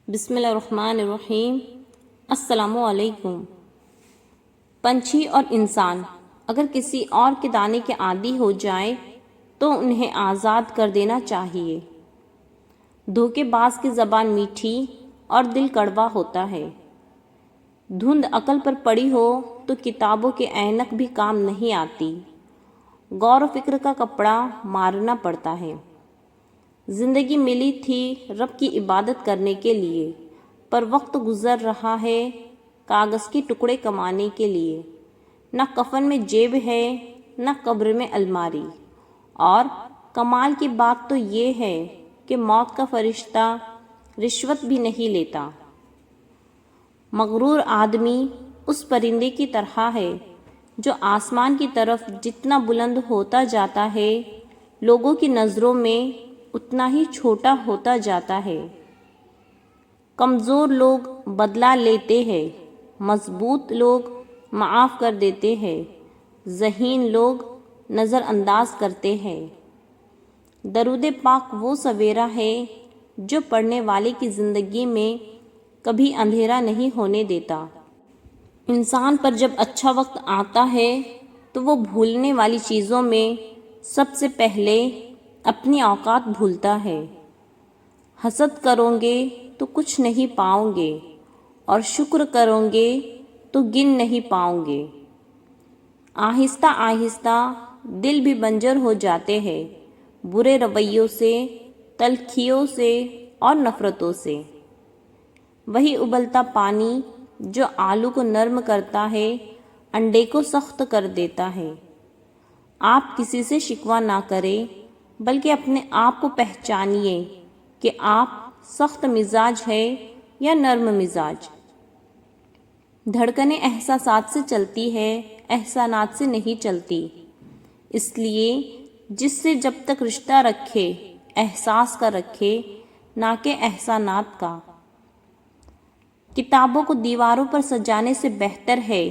بسم اللہ الرحمن الرحیم۔ السلام علیکم۔ پنچھی اور انسان اگر کسی اور کے دانے کے عادی ہو جائیں تو انہیں آزاد کر دینا چاہیے۔ دھوکے باز کی زبان میٹھی اور دل کڑوا ہوتا ہے۔ دھند عقل پر پڑی ہو تو کتابوں کے اینک بھی کام نہیں آتی۔ غور و فکر کا کپڑا مارنا پڑتا ہے۔ زندگی ملی تھی رب کی عبادت کرنے کے لیے، پر وقت گزر رہا ہے کاغذ کے ٹکڑے کمانے کے لیے۔ نہ کفن میں جیب ہے نہ قبر میں الماری۔ اور کمال کی بات تو یہ ہے کہ موت کا فرشتہ رشوت بھی نہیں لیتا۔ مغرور آدمی اس پرندے کی طرح ہے جو آسمان کی طرف جتنا بلند ہوتا جاتا ہے لوگوں کی نظروں میں اتنا ہی چھوٹا ہوتا جاتا ہے۔ کمزور لوگ بدلہ لیتے ہیں، مضبوط لوگ معاف کر دیتے ہیں، ذہین لوگ نظر انداز کرتے ہیں۔ درود پاک وہ سویرا ہے جو پڑھنے والے کی زندگی میں کبھی اندھیرا نہیں ہونے دیتا۔ انسان پر جب اچھا وقت آتا ہے تو وہ بھولنے والی چیزوں میں سب سے پہلے اپنی اوقات بھولتا ہے۔ حسد کرو گے تو کچھ نہیں پاؤ گے اور شکر کرو گے تو گن نہیں پاؤ گے۔ آہستہ آہستہ دل بھی بنجر ہو جاتے ہیں، برے رویوں سے، تلخیوں سے اور نفرتوں سے۔ وہی ابلتا پانی جو آلو کو نرم کرتا ہے انڈے کو سخت کر دیتا ہے۔ آپ کسی سے شکوہ نہ کریں بلکہ اپنے آپ کو پہچانیے کہ آپ سخت مزاج ہے یا نرم مزاج۔ دھڑکنیں احساسات سے چلتی ہے، احسانات سے نہیں چلتی۔ اس لیے جس سے جب تک رشتہ رکھے احساس کا رکھے نہ کہ احسانات کا۔ کتابوں کو دیواروں پر سجانے سے بہتر ہے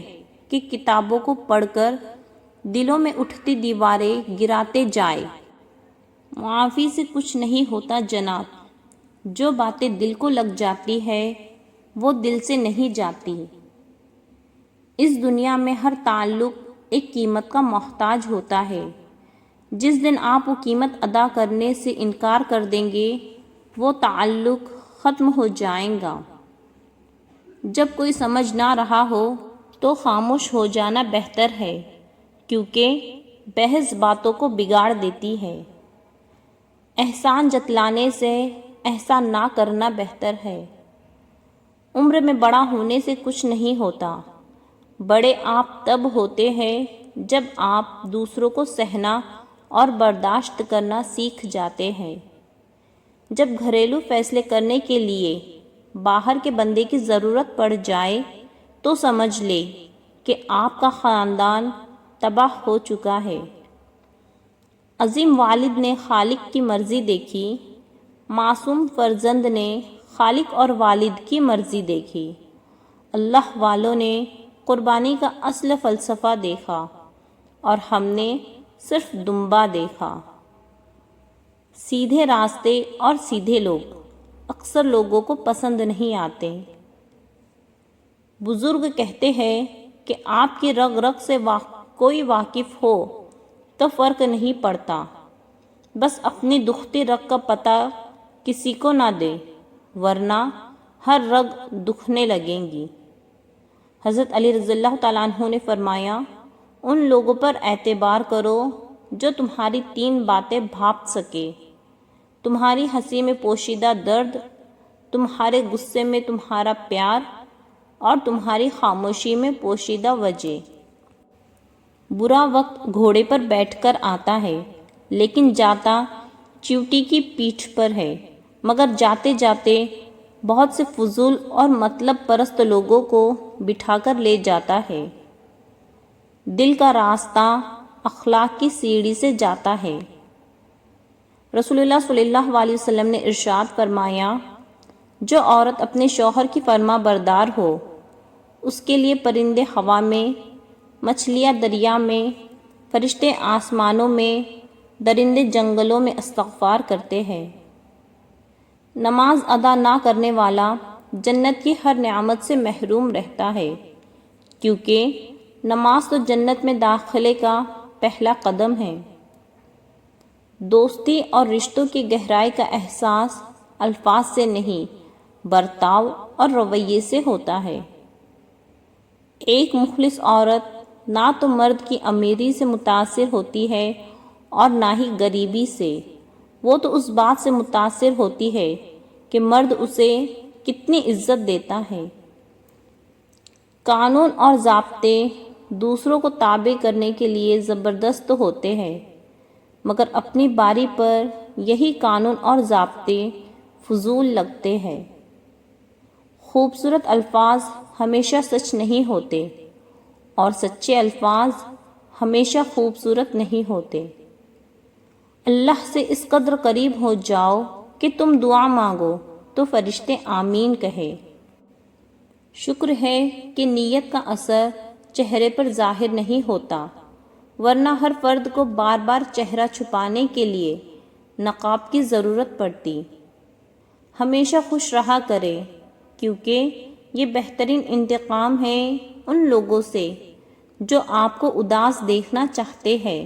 کہ کتابوں کو پڑھ کر دلوں میں اٹھتی دیواریں گراتے جائے۔ معافی سے کچھ نہیں ہوتا جناب، جو باتیں دل کو لگ جاتی ہے وہ دل سے نہیں جاتی۔ اس دنیا میں ہر تعلق ایک قیمت کا محتاج ہوتا ہے۔ جس دن آپ وہ قیمت ادا کرنے سے انکار کر دیں گے وہ تعلق ختم ہو جائے گا۔ جب کوئی سمجھ نہ رہا ہو تو خاموش ہو جانا بہتر ہے، کیونکہ بحث باتوں کو بگاڑ دیتی ہے۔ احسان جتلانے سے احسان نہ کرنا بہتر ہے۔ عمر میں بڑا ہونے سے کچھ نہیں ہوتا۔ بڑے آپ تب ہوتے ہیں جب آپ دوسروں کو سہنا اور برداشت کرنا سیکھ جاتے ہیں۔ جب گھریلو فیصلے کرنے کے لیے باہر کے بندے کی ضرورت پڑ جائے تو سمجھ لے کہ آپ کا خاندان تباہ ہو چکا ہے۔ عظیم والد نے خالق کی مرضی دیکھی، معصوم فرزند نے خالق اور والد کی مرضی دیکھی۔ اللہ والوں نے قربانی کا اصل فلسفہ دیکھا اور ہم نے صرف دنبا دیکھا۔ سیدھے راستے اور سیدھے لوگ اکثر لوگوں کو پسند نہیں آتے۔ بزرگ کہتے ہیں کہ آپ کی رگ رگ سے کوئی واقف ہو تو فرق نہیں پڑتا، بس اپنی دکھتی رگ کا پتہ کسی کو نہ دے ورنہ ہر رگ دکھنے لگیں گی۔ حضرت علی رضی اللہ تعالیٰ عنہ نے فرمایا، ان لوگوں پر اعتبار کرو جو تمہاری 3 باتیں بھاپ سکے: تمہاری ہنسی میں پوشیدہ درد، تمہارے غصے میں تمہارا پیار اور تمہاری خاموشی میں پوشیدہ وجہ۔ برا وقت گھوڑے پر بیٹھ کر آتا ہے لیکن جاتا چیوٹی کی پیٹھ پر ہے، مگر جاتے جاتے بہت سے فضول اور مطلب پرست لوگوں کو بٹھا کر لے جاتا ہے۔ دل کا راستہ اخلاق کی سیڑھی سے جاتا ہے۔ رسول اللہ صلی اللہ علیہ وسلم نے ارشاد فرمایا، جو عورت اپنے شوہر کی فرما بردار ہو اس کے لیے پرندے ہوا میں، مچھلیاں دریا میں، فرشتے آسمانوں میں، درندے جنگلوں میں استغفار کرتے ہیں۔ نماز ادا نہ کرنے والا جنت کی ہر نعمت سے محروم رہتا ہے، کیونکہ نماز تو جنت میں داخلے کا پہلا قدم ہے۔ دوستی اور رشتوں کی گہرائی کا احساس الفاظ سے نہیں، برتاؤ اور رویے سے ہوتا ہے۔ ایک مخلص عورت نہ تو مرد کی امیری سے متاثر ہوتی ہے اور نہ ہی غریبی سے، وہ تو اس بات سے متاثر ہوتی ہے کہ مرد اسے کتنی عزت دیتا ہے۔ قانون اور ضابطے دوسروں کو تابع کرنے کے لیے زبردست ہوتے ہیں، مگر اپنی باری پر یہی قانون اور ضابطے فضول لگتے ہیں۔ خوبصورت الفاظ ہمیشہ سچ نہیں ہوتے اور سچے الفاظ ہمیشہ خوبصورت نہیں ہوتے۔ اللہ سے اس قدر قریب ہو جاؤ کہ تم دعا مانگو تو فرشتے آمین کہے۔ شکر ہے کہ نیت کا اثر چہرے پر ظاہر نہیں ہوتا، ورنہ ہر فرد کو بار بار چہرہ چھپانے کے لیے نقاب کی ضرورت پڑتی۔ ہمیشہ خوش رہا کرے، کیونکہ یہ بہترین انتقام ہے ان لوگوں سے جو آپ کو اداس دیکھنا چاہتے ہیں۔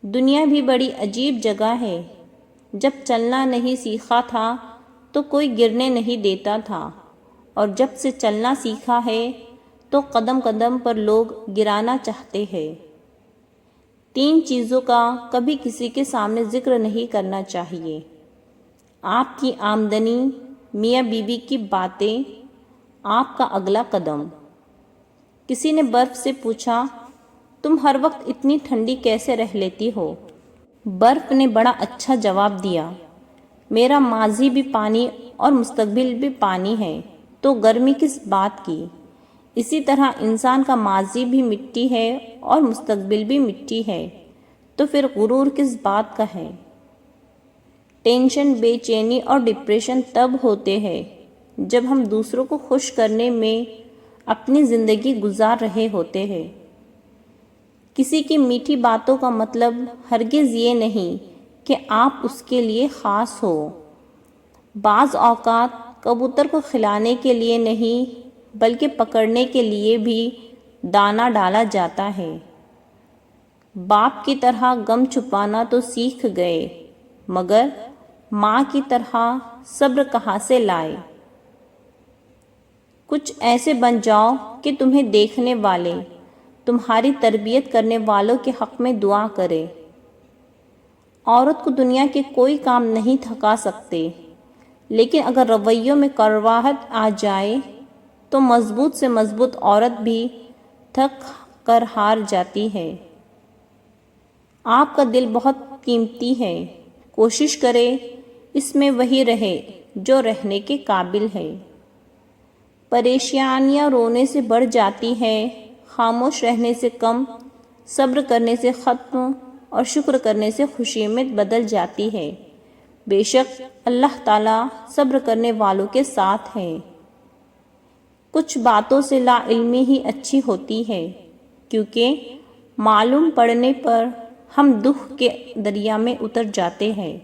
دنیا بھی بڑی عجیب جگہ ہے۔ جب چلنا نہیں سیکھا تھا تو کوئی گرنے نہیں دیتا تھا، اور جب سے چلنا سیکھا ہے تو قدم قدم پر لوگ گرانا چاہتے ہیں۔ 3 چیزوں کا کبھی کسی کے سامنے ذکر نہیں کرنا چاہیے: آپ کی آمدنی، میاں بیوی کی باتیں، آپ کا اگلا قدم۔ کسی نے برف سے پوچھا، تم ہر وقت اتنی ٹھنڈی کیسے رہ لیتی ہو؟ برف نے بڑا اچھا جواب دیا، میرا ماضی بھی پانی اور مستقبل بھی پانی ہے، تو گرمی کس بات کی؟ اسی طرح انسان کا ماضی بھی مٹی ہے اور مستقبل بھی مٹی ہے، تو پھر غرور کس بات کا ہے؟ ٹینشن، بے چینی اور ڈپریشن تب ہوتے ہیں جب ہم دوسروں کو خوش کرنے میں اپنی زندگی گزار رہے ہوتے ہیں۔ کسی کی میٹھی باتوں کا مطلب ہرگز یہ نہیں کہ آپ اس کے لیے خاص ہو۔ بعض اوقات کبوتر کو کھلانے کے لیے نہیں بلکہ پکڑنے کے لیے بھی دانہ ڈالا جاتا ہے۔ باپ کی طرح غم چھپانا تو سیکھ گئے، مگر ماں کی طرح صبر کہاں سے لائے؟ کچھ ایسے بن جاؤ کہ تمہیں دیکھنے والے تمہاری تربیت کرنے والوں کے حق میں دعا کرے۔ عورت کو دنیا کے کوئی کام نہیں تھکا سکتے، لیکن اگر رویوں میں کڑواہٹ آ جائے تو مضبوط سے مضبوط عورت بھی تھک کر ہار جاتی ہے۔ آپ کا دل بہت قیمتی ہے، کوشش کرے اس میں وہی رہے جو رہنے کے قابل ہے۔ پریشانیاں رونے سے بڑھ جاتی ہیں، خاموش رہنے سے کم، صبر کرنے سے ختم اور شکر کرنے سے خوشی میں بدل جاتی ہے۔ بے شک اللہ تعالیٰ صبر کرنے والوں کے ساتھ ہے۔ کچھ باتوں سے لا علمی ہی اچھی ہوتی ہے، کیونکہ معلوم پڑنے پر ہم دکھ کے دریا میں اتر جاتے ہیں۔